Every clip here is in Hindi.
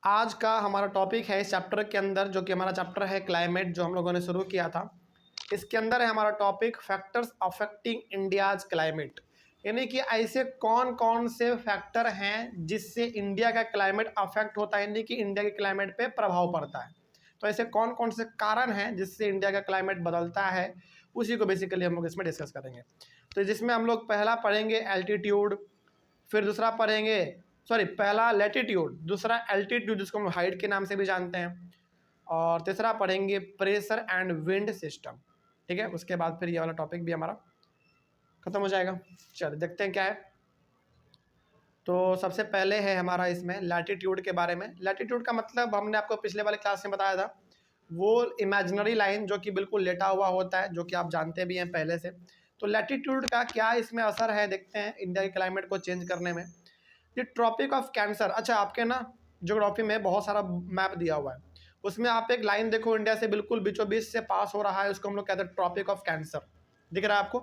आज का हमारा टॉपिक है इस चैप्टर के अंदर, जो कि हमारा चैप्टर है क्लाइमेट, जो हम लोगों ने शुरू किया था। इसके अंदर है हमारा topic factors affecting India's climate, यानी कि ऐसे कौन कौन से फैक्टर हैं जिससे इंडिया का क्लाइमेट अफेक्ट होता है, यानी कि इंडिया के क्लाइमेट पे प्रभाव पड़ता है। तो ऐसे कौन कौन से कारण हैं जिससे इंडिया का क्लाइमेट बदलता है, उसी को बेसिकली हम लोग इसमें डिस्कस करेंगे। तो जिसमें हम लोग पहला पढ़ेंगे एल्टीट्यूड, फिर दूसरा पढ़ेंगे पहला लैटिट्यूड, दूसरा एल्टीट्यूड जिसको हम हाइट के नाम से भी जानते हैं, और तीसरा पढ़ेंगे प्रेशर एंड विंड सिस्टम। ठीक है, उसके बाद फिर ये वाला टॉपिक भी हमारा खत्म हो जाएगा। चलिए देखते हैं क्या है। तो सबसे पहले है हमारा इसमें लैटिट्यूड के बारे में। लैटिट्यूड का मतलब हमने आपको पिछले वाले क्लास में बताया था, वो इमेजिनरी लाइन जो कि बिल्कुल लेटा हुआ होता है, जो कि आप जानते भी हैं पहले से। तो लैटिट्यूड का क्या इसमें असर है, देखते हैं इंडिया के क्लाइमेट को चेंज करने में। ये ट्रॉपिक ऑफ कैंसर, अच्छा आपके ना ज्योग्राफी में बहुत सारा मैप दिया हुआ है, उसमें आप एक लाइन देखो इंडिया से बिल्कुल बीचों बीच से पास हो रहा है, उसको हम लोग कहते हैं ट्रॉपिक ऑफ कैंसर। दिख रहा है आपको?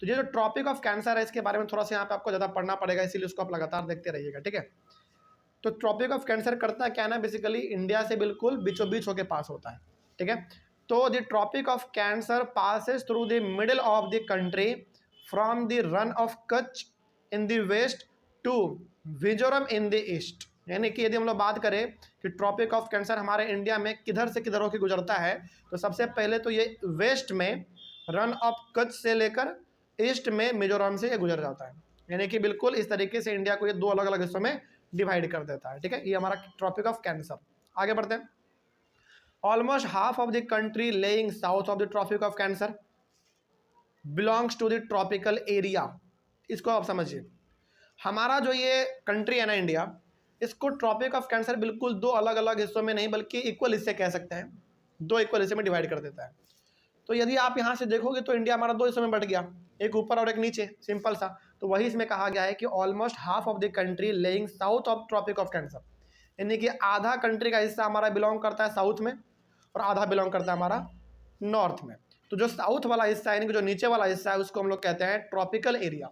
तो ये जो ट्रॉपिक ऑफ कैंसर है, इसके बारे में थोड़ा सा यहाँ पे आपको ज़्यादा पढ़ना पड़ेगा, इसीलिए उसको आप लगातार देखते रहिएगा। ठीक है, तो ट्रॉपिक ऑफ कैंसर करता क्या है ना, बेसिकली इंडिया से बिल्कुल बीचों बीच होकर पास होता है। ठीक है, तो the tropic of cancer passes through the middle of the country from the Rann of Kutch in the west to Mizoram in the east. यानी कि यदि हम लोग बात करें कि ट्रॉपिक ऑफ कैंसर हमारे इंडिया में किधर से किधर होकर गुजरता है, तो सबसे पहले तो ये वेस्ट में रन ऑफ कच्छ से लेकर ईस्ट में मिजोरम से ये गुजर जाता है। यानी कि बिल्कुल इस तरीके से इंडिया को ये दो अलग अलग हिस्सों में डिवाइड कर देता है। ठीक है, ये हमारा ट्रॉपिक ऑफ कैंसर। आगे बढ़ते हैं। Almost half of the country lying south of the tropic of cancer belongs to the tropical area. इसको आप समझिए, हमारा जो ये कंट्री है ना इंडिया, इसको ट्रॉपिक ऑफ कैंसर बिल्कुल दो अलग अलग हिस्सों में नहीं बल्कि इक्वल हिस्से कह सकते हैं, दो इक्वल हिस्से में डिवाइड कर देता है। तो यदि आप यहाँ से देखोगे तो इंडिया हमारा दो हिस्सों में बट गया, एक ऊपर और एक नीचे, सिंपल सा। तो वही इसमें कहा गया है कि almost half of the country lying south of tropic of cancer, यानी कि आधा कंट्री का हिस्सा हमारा बिलोंग करता है साउथ में और आधा बिलोंग करता है हमारा नॉर्थ में। तो जो साउथ वाला हिस्सा है, यानी कि जो नीचे वाला हिस्सा है, उसको हम लोग कहते हैं ट्रॉपिकल एरिया।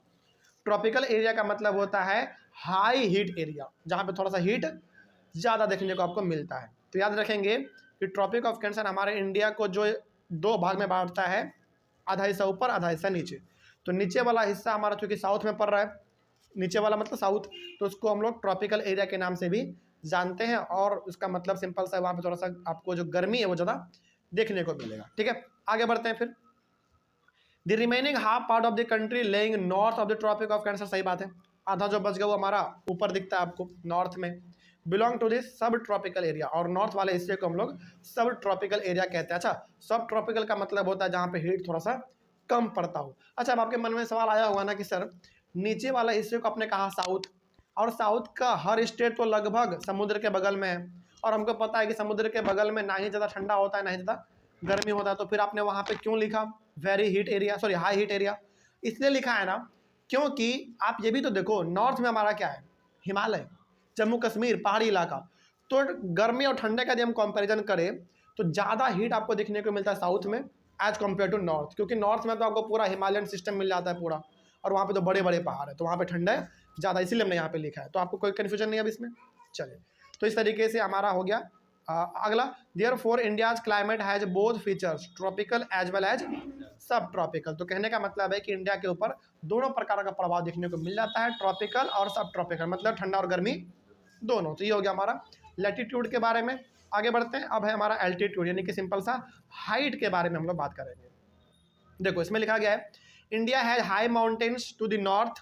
ट्रॉपिकल एरिया का मतलब होता है हाई हीट एरिया, जहाँ पे थोड़ा सा हीट ज़्यादा देखने को आपको मिलता है। तो याद रखेंगे कि ट्रॉपिक ऑफ कैंसर हमारे इंडिया को जो दो भाग में बांटता है, आधा हिस्सा ऊपर आधा हिस्सा नीचे। तो नीचे वाला हिस्सा हमारा चूँकि साउथ में पड़ रहा है, नीचे वाला मतलब साउथ, तो उसको हम लोग ट्रॉपिकल एरिया के नाम से भी जानते हैं। और उसका मतलब सिंपल सा, वहाँ पे थोड़ा सा आपको जो गर्मी है वो ज़्यादा देखने को मिलेगा। ठीक है, आगे बढ़ते हैं फिर। The remaining half part of the country lying north of the tropic of cancer, सही बात है, आधा जो बच गया वो हमारा ऊपर दिखता है आपको नॉर्थ में, बिलोंग टू दिस सब ट्रॉपिकल एरिया। और नॉर्थ वाले हिस्से को हम लोग सब ट्रॉपिकल एरिया कहते हैं। अच्छा, सब ट्रॉपिकल का मतलब होता है जहाँ पे हीट थोड़ा सा कम पड़ता हो। अच्छा, अब आपके मन में सवाल आया होगा ना कि सर नीचे वाला हिस्से को आपने कहा साउथ, और साउथ का हर स्टेट तो लगभग समुद्र के बगल में है, और हमको पता है कि समुद्र के बगल में ना ही ज़्यादा ठंडा होता है ना ही ज़्यादा गर्मी होता है। तो फिर आपने वहाँ पे क्यों लिखा very heat area, high heat area? इसलिए लिखा है ना क्योंकि आप ये भी तो देखो, नॉर्थ में हमारा क्या है, हिमालय, जम्मू कश्मीर, पहाड़ी इलाका। तो गर्मी और ठंडे का यदि हम कंपैरिजन करें तो ज़्यादा हीट आपको देखने को मिलता है साउथ में एज कम्पेयर टू नॉर्थ, क्योंकि नॉर्थ में तो आपको पूरा हिमालयन सिस्टम मिल जाता है पूरा, और वहाँ पे तो बड़े बड़े पहाड़ है, तो वहाँ पे ठंडा है ज़्यादा, इसीलिए हमने यहाँ पे लिखा है। तो आपको कोई कन्फ्यूजन नहीं है अब इसमें? चलिए, तो इस तरीके से हमारा हो गया। अगला, therefore India's climate has both features tropical as well as subtropical. तो कहने का मतलब है कि इंडिया के ऊपर दोनों प्रकार का प्रभाव देखने को मिल जाता है, ट्रॉपिकल और सब ट्रॉपिकल, मतलब ठंडा और गर्मी दोनों। तो ये हो गया हमारा लैटिट्यूड के बारे में। आगे बढ़ते हैं, अब है हमारा एल्टीट्यूड, यानी कि सिंपल सा हाइट के बारे में हम लोग बात करेंगे। देखो इसमें लिखा गया है, India has high mountains to the north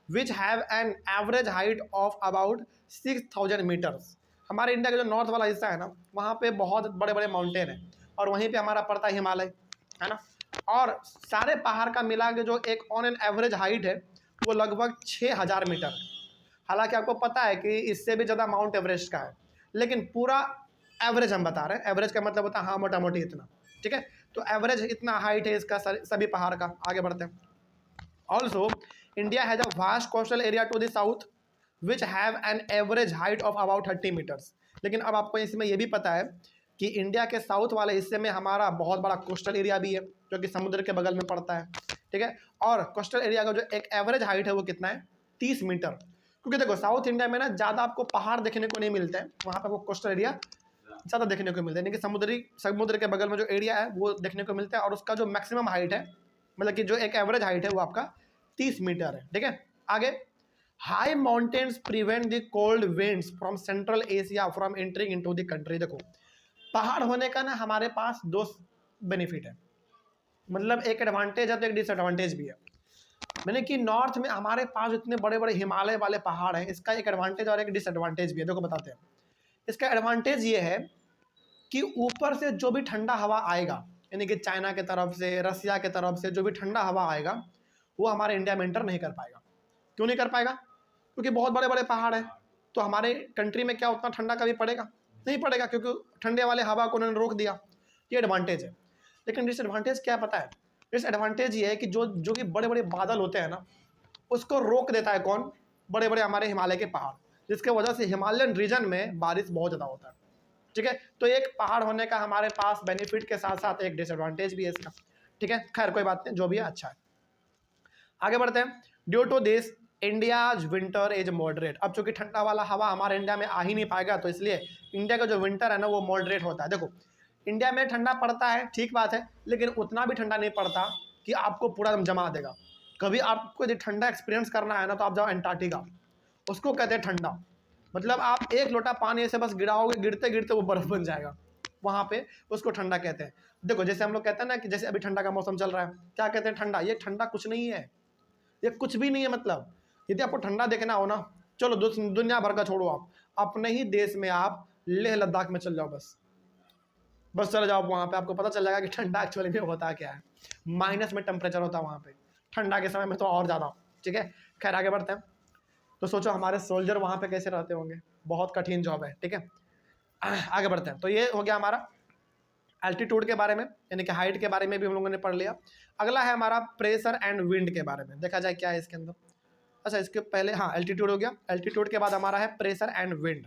which have an average height of about 6000 metres. हमारे इंडिया का जो नॉर्थ वाला हिस्सा है ना, वहाँ पे बहुत बड़े बड़े माउंटेन हैं, और वहीं पे हमारा पड़ता है हिमालय, है ना। और सारे पहाड़ का मिला के जो एक ऑन एन एवरेज हाइट है वो लगभग 6000 मीटर है। हालांकि आपको पता है कि इससे भी ज़्यादा माउंट एवरेस्ट का है, लेकिन पूरा एवरेज हम बता रहे हैं। एवरेज का मतलब होता है हाँ मोटा मोटी इतना, ठीक है। तो एवरेज इतना हाइट है इसका सभी पहाड़ का। आगे बढ़ते हैं। Also India has a vast coastal area to the south which have an average height of about 30 metres. लेकिन अब आपको इसमें यह भी पता है कि इंडिया के साउथ वाले हिस्से में हमारा बहुत बड़ा कोस्टल एरिया भी है, जो कि समुद्र के बगल में पड़ता है, ठीक है। और कोस्टल एरिया का जो एक एवरेज हाइट है वो कितना है, 30 मीटर। क्योंकि देखो साउथ इंडिया में ना ज़्यादा आपको पहाड़ देखने को नहीं मिलते हैं, वहाँ पे आपको कोस्टल एरिया ज़्यादा देखने को मिलता है, यानी कि समुद्र के बगल में जो एरिया है वो देखने को मिलता है, और उसका जो मैक्सिमम हाइट है, मतलब कि जो एक एवरेज हाइट है वो आपका 30 मीटर है। ठीक है, आगे high mountains prevent the cold winds from central Asia from entering into the country. देखो पहाड़ होने का ना हमारे पास दो बेनिफिट है, मतलब एक एडवांटेज है तो एक डिसएडवांटेज भी है। मैंने कि नॉर्थ में हमारे पास इतने बड़े बड़े हिमालय वाले पहाड़ हैं, इसका एक एडवांटेज और एक डिसएडवांटेज भी है। देखो बताते हैं। इसका एडवांटेज ये है कि ऊपर से जो भी ठंडा हवा आएगा, यानी कि चाइना के तरफ से, रसिया के तरफ से जो भी ठंडा हवा आएगा वो हमारे इंडिया में एंटर नहीं कर पाएगा। क्यों नहीं कर पाएगा? क्योंकि बहुत बड़े बड़े पहाड़ हैं, तो हमारे कंट्री में क्या उतना ठंडा कभी पड़ेगा? नहीं पड़ेगा, क्योंकि ठंडे वाले हवा को उन्होंने रोक दिया। ये एडवांटेज है। लेकिन डिसएडवांटेज क्या पता है? डिसएडवांटेज ये है कि जो जो कि बड़े बड़े बादल होते हैं ना, उसको रोक देता है कौन? बड़े बड़े हमारे हिमालय के पहाड़, जिसके वजह से हिमालयन रीजन में बारिश बहुत ज़्यादा होता है। ठीक है, तो एक पहाड़ होने का हमारे पास बेनिफिट के साथ साथ एक डिसएडवांटेज भी है इसका। ठीक है, खैर कोई बात नहीं, जो भी है अच्छा है। आगे बढ़ते हैं। Due to this India's winter is moderate. अब चूंकि ठंडा वाला हवा हमारे इंडिया में आ ही नहीं पाएगा, तो इसलिए इंडिया का जो विंटर है ना वो मॉडरेट होता है। देखो इंडिया में ठंडा पड़ता है, ठीक बात है, लेकिन उतना भी ठंडा नहीं पड़ता कि आपको पूरा जमा देगा। कभी आपको यदि ठंडा एक्सपीरियंस करना है ना, तो आप जाओ अंटार्कटिका, उसको कहते हैं ठंडा। मतलब आप एक लोटा पानी ऐसे बस गिराओगे, गिरते गिरते वो बर्फ बन जाएगा, वहाँ पे उसको ठंडा कहते हैं। देखो जैसे हम लोग कहते हैं ना कि जैसे अभी ठंडा का मौसम चल रहा है, क्या कहते हैं? ठंडा। ये ठंडा कुछ नहीं है, ये कुछ भी नहीं है। मतलब यदि आपको ठंडा देखना हो ना, चलो दुनिया भर का छोड़ो, आप अपने ही देश में आप लेह लद्दाख में चल जाओ, बस चले जाओ वहाँ पे, आपको पता चल जाएगा कि ठंडा एक्चुअली में होता क्या है। माइनस में टेम्परेचर होता है वहाँ पे, ठंडा के समय में तो और ज़्यादा। ठीक है, खैर आगे बढ़ते हैं। तो सोचो हमारे सोल्जर वहाँ पे कैसे रहते होंगे, बहुत कठिन जॉब है। ठीक है, आगे बढ़ते हैं। तो ये हो गया हमारा एल्टीट्यूड के बारे में, यानी कि हाइट के बारे में भी हम लोगों ने पढ़ लिया। अगला है हमारा प्रेशर एंड विंड के बारे में, देखा जाए क्या है इसके अंदर। अच्छा इसके पहले, हाँ एल्टीट्यूड हो गया, एल्टीट्यूड के बाद हमारा है प्रेशर एंड विंड।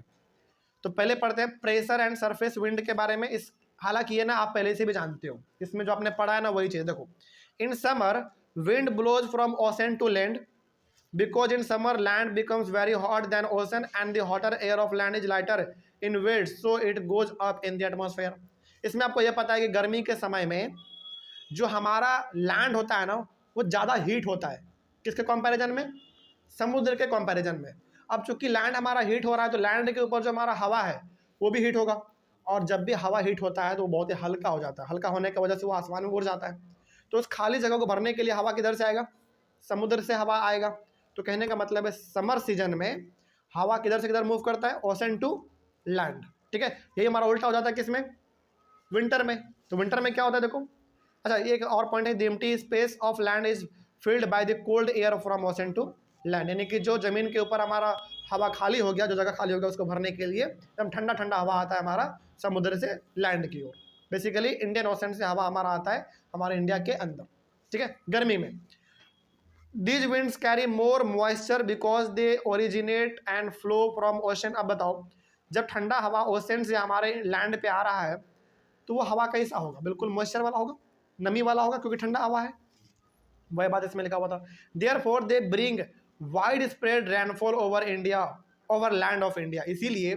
तो पहले पढ़ते हैं प्रेशर एंड सरफेस विंड के बारे में। इस हालांकि ये ना आप पहले से भी जानते हो, इसमें जो आपने पढ़ा है ना वही चीज़। देखो in summer wind blows from ocean to land because in summer land becomes very hot than ocean and the hotter air of land is lighter in weight so it goes up in the atmosphere। इसमें आपको यह पता है कि गर्मी के समय में जो हमारा लैंड होता है ना वो ज़्यादा हीट होता है। किसके कंपैरिजन में? समुद्र के कंपैरिजन में। अब चूंकि लैंड हमारा हीट हो रहा है, तो लैंड के ऊपर जो हमारा हवा है वो भी हीट होगा, और जब भी हवा हीट होता है तो वो बहुत ही हल्का हो जाता है। हल्का होने की वजह से वो आसमान में उड़ जाता है। तो उस खाली जगह को भरने के लिए हवा किधर से आएगा? समुद्र से हवा आएगा। तो कहने का मतलब है समर सीजन में हवा किधर से किधर मूव करता है? Ocean to land. ठीक है, यही हमारा उल्टा हो जाता है किसमें? विंटर में। तो विंटर में क्या होता है देखो। अच्छा ये एक और पॉइंट है, the empty space of land is filled by the cold air from ocean to land, यानी कि जो जमीन के ऊपर हमारा हवा खाली हो गया, जो जगह खाली हो गया उसको भरने के लिए एकदम ठंडा ठंडा हवा आता है हमारा समुद्र से लैंड की ओर। बेसिकली इंडियन ओशन से हवा हमारा आता है हमारे इंडिया के अंदर। ठीक है, गर्मी में These winds carry more moisture because they originate and flow from ocean। अब बताओ जब ठंडा हवा ओशन से हमारे लैंड पे आ रहा है तो वो हवा कैसा होगा? बिल्कुल मॉइस्चर वाला होगा, नमी वाला होगा, क्योंकि ठंडा हवा है। वही बात इसमें लिखा हुआ था, therefore they bring wide spread rainfall over India, over land of India. इसीलिए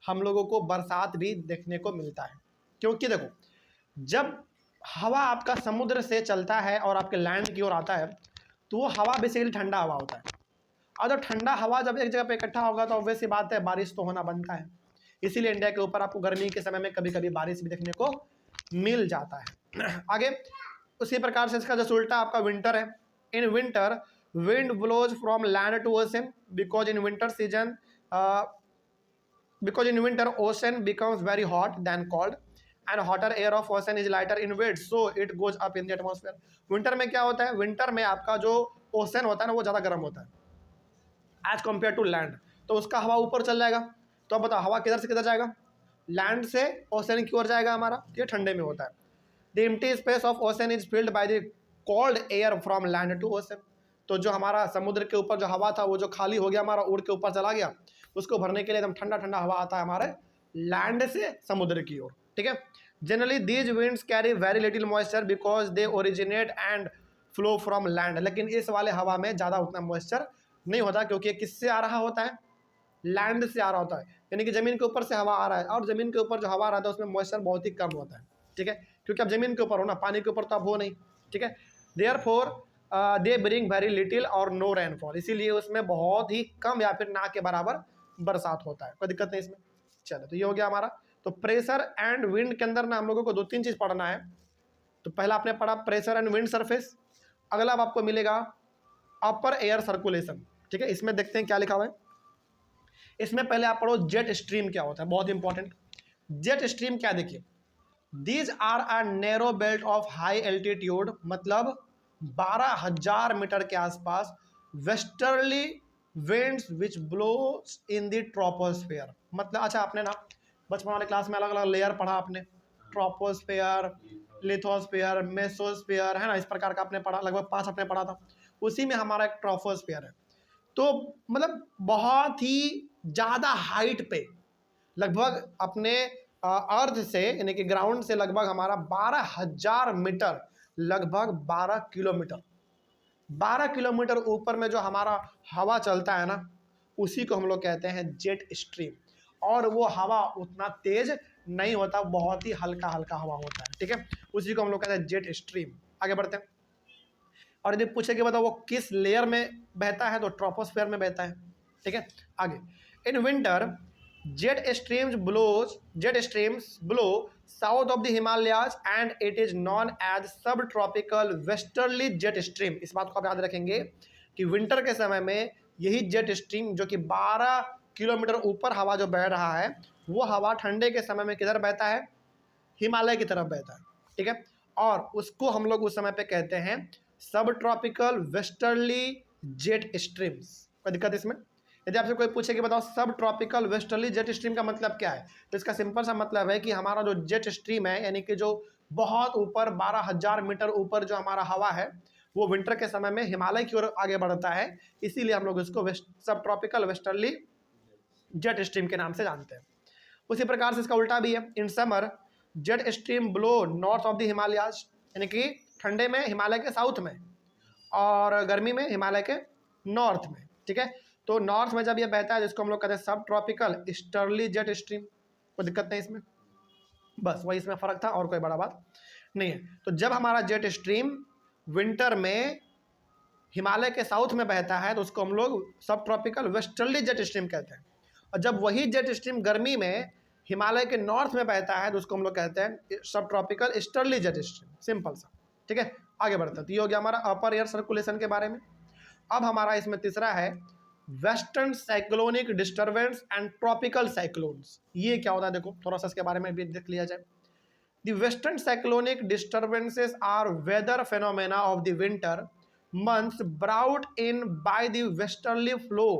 हम लोगों को बरसात भी देखने को मिलता है, क्योंकि देखो जब हवा आपका समुद्र से चलता है और आपके लैंड की ओर आता है तो वो हवा बेसिकली ठंडा हवा होता है। और जब ठंडा हवा जब एक जगह पे इकट्ठा होगा तो ऑब्वियस सी बात है बारिश तो होना बनता है। इसीलिए इंडिया के ऊपर आपको गर्मी के समय में कभी कभी बारिश भी देखने को मिल जाता है। आगे उसी प्रकार से इसका जो उल्टा आपका विंटर है। In winter wind blows from land to ocean because in winter season because in winter ocean becomes very hot than cold and hotter air of ocean is lighter in weight so it goes up in the atmosphere। Winter में क्या होता है? विंटर में आपका जो ओशन होता है ना वो ज़्यादा गर्म होता है एज कम्पेयर टू लैंड, तो उसका हवा ऊपर चल जाएगा। तो अब बताओ हवा किधर से किधर जाएगा? लैंड से ओशन की ओर जाएगा हमारा, ये ठंडे में होता है। The empty space of ocean is filled by the cold air from land to ocean. तो जो हमारा समुद्र के ऊपर जो हवा था वो जो खाली हो गया हमारा, उड़ के ऊपर चला गया, उसको भरने के लिए एकदम ठंडा ठंडा हवा आता है हमारे लैंड से समुद्र की ओर। ठीक है, generally these winds carry very little moisture because they originate and flow from land. लेकिन इस वाले हवा में ज़्यादा उतना मॉइस्चर नहीं होता, क्योंकि ये किससे आ रहा होता है, लैंड से आ रहा होता है, यानी कि ज़मीन के ऊपर से हवा आ रहा है, और ज़मीन के ऊपर जो हवा आ रहा है उसमें मॉइस्चर बहुत ही कम होता है, ठीक है, क्योंकि आप ज़मीन के ऊपर हो ना, पानी के ऊपर तो आप हो नहीं, ठीक है। Therefore they bring very little और नो रेनफॉल, इसीलिए उसमें बहुत ही कम या फिर ना के बराबर बरसात होता है, कोई दिक्कत नहीं इसमें। चलो, तो ये हो गया हमारा। तो प्रेशर एंड विंड के अंदर ना हम लोगों को 2-3 चीज़ पढ़ना है। तो पहला आपने पढ़ा प्रेशर एंड विंड सरफेस, अगला अब आपको मिलेगा अपर एयर सर्कुलेशन, ठीक है। इसमें देखते हैं क्या लिखा हुआ है। इसमें पहले आप पढ़ो जेट स्ट्रीम क्या होता है, बहुत इंपॉर्टेंट। जेट स्ट्रीम क्या, देखिए, these are a narrow belt of high altitude, मतलब 12,000 मीटर के आसपास westerly winds which blows in the troposphere. मतलब अच्छा, आपने ना बचपन वाले क्लास में अलग अलग लेयर पढ़ा आपने, ट्रोपोस्फेयर, लिथोस्फेयर, मेसोस्फेयर, है ना, इस प्रकार का आपने पढ़ा, लगभग 5 आपने पढ़ा था। उसी में हमारा एक ट्रोपोस्फेयर है। तो मतलब बहुत ही ज़्यादा हाइट पे, लगभग अपने अर्थ से यानी कि ग्राउंड से लगभग हमारा 12,000 मीटर, लगभग 12 किलोमीटर, 12 किलोमीटर ऊपर में जो हमारा हवा चलता है ना, उसी को हम लोग कहते हैं जेट स्ट्रीम। और वो हवा उतना तेज नहीं होता, बहुत ही हल्का हल्का हवा होता है, ठीक है, उसी को हम लोग कहते हैं जेट स्ट्रीम। आगे बढ़ते हैं। और यदि पूछे कि बताओ वो किस लेयर में बहता है, तो ट्रोपोस्फेयर में बहता है, ठीक है। आगे, in winter jet streams blow south of the Himalayas and it is known as subtropical westerly jet stream. इस बात को आप याद रखेंगे कि विंटर के समय में यही जेट स्ट्रीम, जो कि 12 किलोमीटर ऊपर हवा जो बह रहा है, वो हवा ठंडे के समय में किधर बहता है, हिमालय की तरफ बहता है, ठीक है। और उसको हम लोग उस समय पे कहते हैं सब ट्रॉपिकल वेस्टर्ली जेट स्ट्रीम्स। कोई दिक्कत इसमें? यदि आपसे कोई पूछे कि बताओ सब ट्रॉपिकल वेस्टर्ली जेट स्ट्रीम का मतलब क्या है, तो इसका सिंपल सा मतलब है कि हमारा जो जेट स्ट्रीम है, यानी कि जो बहुत ऊपर 12,000 मीटर ऊपर जो हमारा हवा है, वो विंटर के समय में हिमालय की ओर आगे बढ़ता है, इसीलिए हम लोग इसको सब ट्रॉपिकल वेस्टर्ली जेट स्ट्रीम के नाम से जानते हैं। उसी प्रकार से इसका उल्टा भी है। In summer jet stream blow north of the Himalayas, यानी कि ठंडे में हिमालय के साउथ में, और गर्मी में हिमालय के नॉर्थ में, ठीक है। तो नॉर्थ में जब ये बहता है, जिसको हम लोग कहते हैं सब ट्रॉपिकल ईस्टर्ली जेट स्ट्रीम, कोई दिक्कत नहीं इसमें, बस वही इसमें फर्क था, और कोई बड़ा बात नहीं है। तो जब हमारा जेट स्ट्रीम विंटर में हिमालय के साउथ में बहता है, तो उसको हम लोग सब ट्रॉपिकल वेस्टर्ली जेट स्ट्रीम कहते हैं। और जब वही जेट स्ट्रीम गर्मी में हिमालय के नॉर्थ में बहता है, तो उसको हम लोग कहते हैं सब tropical easterly jet stream, simple सा, ठीक है। आगे बढ़ते हैं। तो ये हो गया हमारा अपर एयर सर्कुलेशन के बारे में। अब हमारा इसमें तीसरा है western cyclonic disturbance and tropical cyclones. ये क्या होता है, देखो थोड़ा सा इसके बारे में भी देख लिया जाए। The western cyclonic disturbances are weather phenomena of the winter months brought in by the westerly flow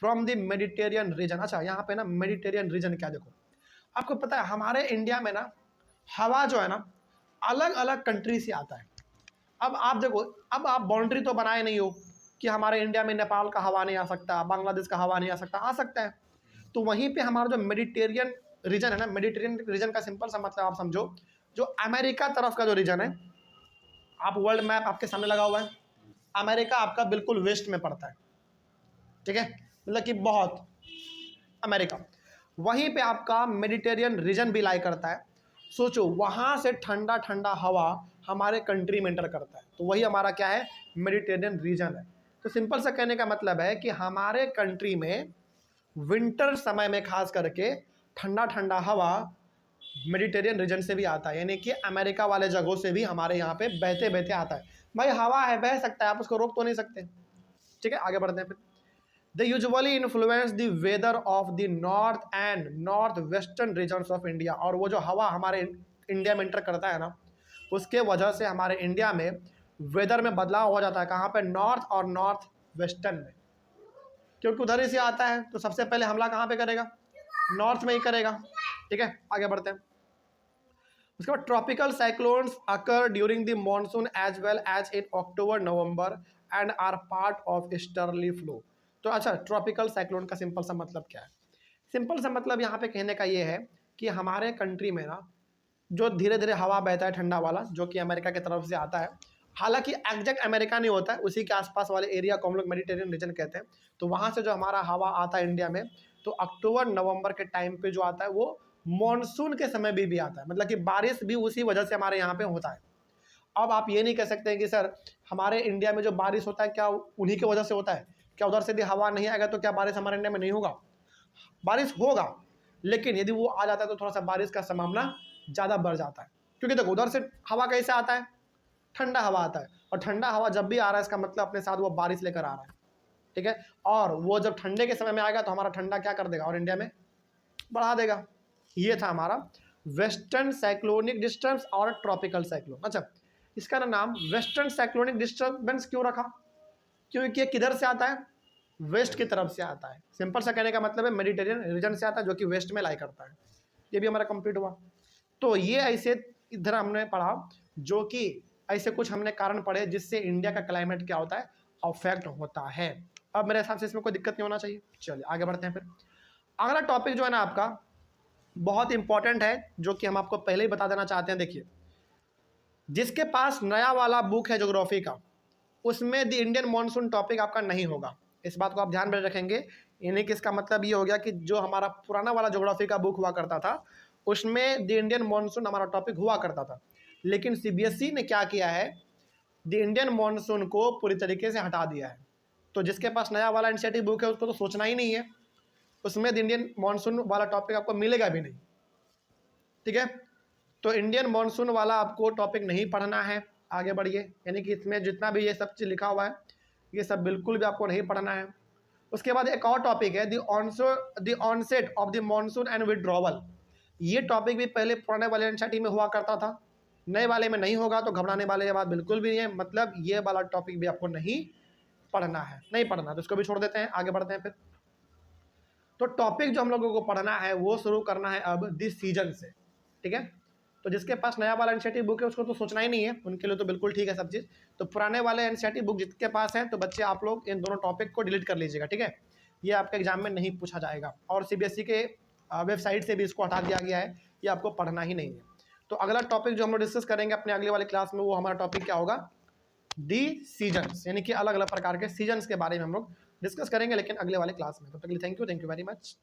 from the Mediterranean region। अच्छा, यहाँ पे ना मेडिटेरियन रीजन क्या, देखो आपको पता है हमारे इंडिया में ना हवा जो है ना अलग अलग कंट्री से आता है। अब आप देखो, अब आप बाउंड्री तो बनाए नहीं हो कि हमारे इंडिया में नेपाल का हवा नहीं आ सकता, बांग्लादेश का हवा नहीं आ सकता है। तो वहीं पे हमारा जो मेडिटेरियन रीजन है ना, मेडिटेरियन रीजन का सिंपल सा मतलब आप समझो, जो अमेरिका तरफ का जो रीजन है, आप वर्ल्ड मैप आपके सामने लगा हुआ है, अमेरिका आपका बिल्कुल वेस्ट में पड़ता है, ठीक है, मतलब कि बहुत अमेरिका, वहीं पे आपका मेडिटेरियन रीजन भी लाई करता है। सोचो, वहाँ से ठंडा ठंडा हवा हमारे कंट्री में एंटर करता है, तो वही हमारा क्या है, मेडिटेरियन रीजन है। तो सिंपल सा कहने का मतलब है कि हमारे कंट्री में विंटर समय में खास करके ठंडा ठंडा हवा मेडिटेरियन रीजन से भी आता है, यानी कि अमेरिका वाले जगहों से भी हमारे यहाँ पे बहते बहते आता है। भाई हवा है, बह सकता है, आप उसको रोक तो नहीं सकते, ठीक है। आगे बढ़ते हैं फिर। They usually influence the weather of the north and north western regions of India. और वो जो हवा हमारे इंडिया में इंटर करता है ना, उसके वजह से हमारे इंडिया में वेदर में बदलाव हो जाता है। कहाँ पे, नॉर्थ और नॉर्थ वेस्टर्न में, क्योंकि उधर ही से आता है, तो सबसे पहले हमला कहाँ पे करेगा, नॉर्थ में ही करेगा, ठीक है। आगे बढ़ते हैं। उसके बाद tropical cyclones occur during the monsoon as well as in October November and are part of easterly flow. तो अच्छा, ट्रॉपिकल साइक्लोन का सिंपल सा मतलब क्या है? सिंपल सा मतलब यहाँ पे कहने का ये है कि हमारे कंट्री में ना जो धीरे धीरे हवा बहता है ठंडा वाला, जो कि अमेरिका की तरफ से आता है, हालांकि एग्जैक्ट अमेरिका नहीं होता है, उसी के आसपास वाले एरिया को हम लोग मेडिटेरियन रीजन कहते हैं। तो वहाँ से जो हमारा हवा आता है इंडिया में, तो अक्टूबर नवंबर के टाइम पे जो आता है वो मॉनसून के समय भी आता है, मतलब कि बारिश भी उसी वजह से हमारे यहाँ पे होता है। अब आप ये नहीं कह सकते हैं कि सर हमारे इंडिया में जो बारिश होता है क्या उन्हीं की वजह से होता है, क्या उधर से यदि हवा नहीं आएगा तो क्या बारिश हमारे इंडिया में नहीं होगा? बारिश होगा, लेकिन यदि वो आ जाता है तो थोड़ा सा बारिश का संभावना ज़्यादा बढ़ जाता है। क्योंकि देखो उधर से हवा कैसे आता है, ठंडा हवा आता है, और ठंडा हवा जब भी आ रहा है इसका मतलब अपने साथ वो बारिश लेकर आ रहा है, ठीक है। और वो जब ठंडे के समय में आएगा तो हमारा ठंडा क्या कर देगा और इंडिया में बढ़ा देगा। ये था हमारा वेस्टर्न साइक्लोनिक डिस्टर्बेंस और ट्रॉपिकल साइक्लोन। अच्छा, इसका नाम वेस्टर्न साइक्लोनिक डिस्टर्बेंस क्यों रखा? क्योंकि ये किधर से आता है? वेस्ट की तरफ से आता है। सिंपल सा कहने का मतलब है मेडिटेरियन रीजन से आता है, जो कि वेस्ट में लाई करता है। ये भी हमारा कंप्लीट हुआ। तो ये ऐसे इधर हमने पढ़ा, जो कि ऐसे कुछ हमने कारण पढ़े जिससे इंडिया का क्लाइमेट क्या होता है, अफेक्ट होता है। अब मेरे हिसाब से इसमें कोई दिक्कत नहीं होना चाहिए। चलिए आगे बढ़ते हैं। फिर अगला टॉपिक जो है ना आपका बहुत इंपॉर्टेंट है, जो कि हम आपको पहले ही बता देना चाहते हैं। देखिए, जिसके पास नया वाला बुक है ज्योग्राफी का, उसमें द इंडियन मॉनसून टॉपिक आपका नहीं होगा। इस बात को आप ध्यान में रखेंगे। यानी कि इसका मतलब ये हो गया कि जो हमारा पुराना वाला ज्योग्राफी का बुक हुआ करता था उसमें द इंडियन मॉनसून हमारा टॉपिक हुआ करता था, लेकिन सीबीएसई ने क्या किया है, द इंडियन मॉनसून को पूरी तरीके से हटा दिया है। तो जिसके पास नया वाला एनसीईआरटी बुक है उसको तो सोचना ही नहीं है, उसमें द इंडियन मॉनसून वाला टॉपिक आपको मिलेगा भी नहीं, ठीक है। तो इंडियन मॉनसून वाला आपको टॉपिक नहीं पढ़ना है। आगे बढ़िए, यानी कि इसमें जितना भी ये सब चीज़ लिखा हुआ है ये सब बिल्कुल भी आपको नहीं पढ़ना है। उसके बाद एक और टॉपिक है the onset of the monsoon and withdrawal. ये टॉपिक भी पहले पुराने वाले एनसीईआरटी में हुआ करता था, नए वाले में नहीं होगा, तो घबराने वाले ये बात बिल्कुल भी नहीं है। मतलब ये वाला टॉपिक भी आपको नहीं पढ़ना है, नहीं पढ़ना, तो इसको भी छोड़ देते हैं। आगे बढ़ते हैं। फिर तो टॉपिक जो हम लोगों को पढ़ना है वो शुरू करना है अब दिस सीजन से, ठीक है। तो जिसके पास नया वाला एनसीईआरटी बुक है उसको तो सोचना ही नहीं है, उनके लिए तो बिल्कुल ठीक है सब चीज़। तो पुराने वाले एनसीईआरटी बुक जिसके पास है तो बच्चे आप लोग इन दोनों टॉपिक को डिलीट कर लीजिएगा, ठीक है। ये आपके एग्जाम में नहीं पूछा जाएगा, और सीबीएसई के वेबसाइट से भी इसको हटा दिया गया है, ये आपको पढ़ना ही नहीं है। तो अगला टॉपिक जो हम लोग डिस्कस करेंगे अपने अगले वाले क्लास में, वो हमारा टॉपिक क्या होगा, दी सीजन्स, यानी कि अलग अलग प्रकार के सीजन्स के बारे में हम लोग डिस्कस करेंगे, लेकिन अगले वाले क्लास में। तो तब तक के लिए थैंक यू वेरी मच।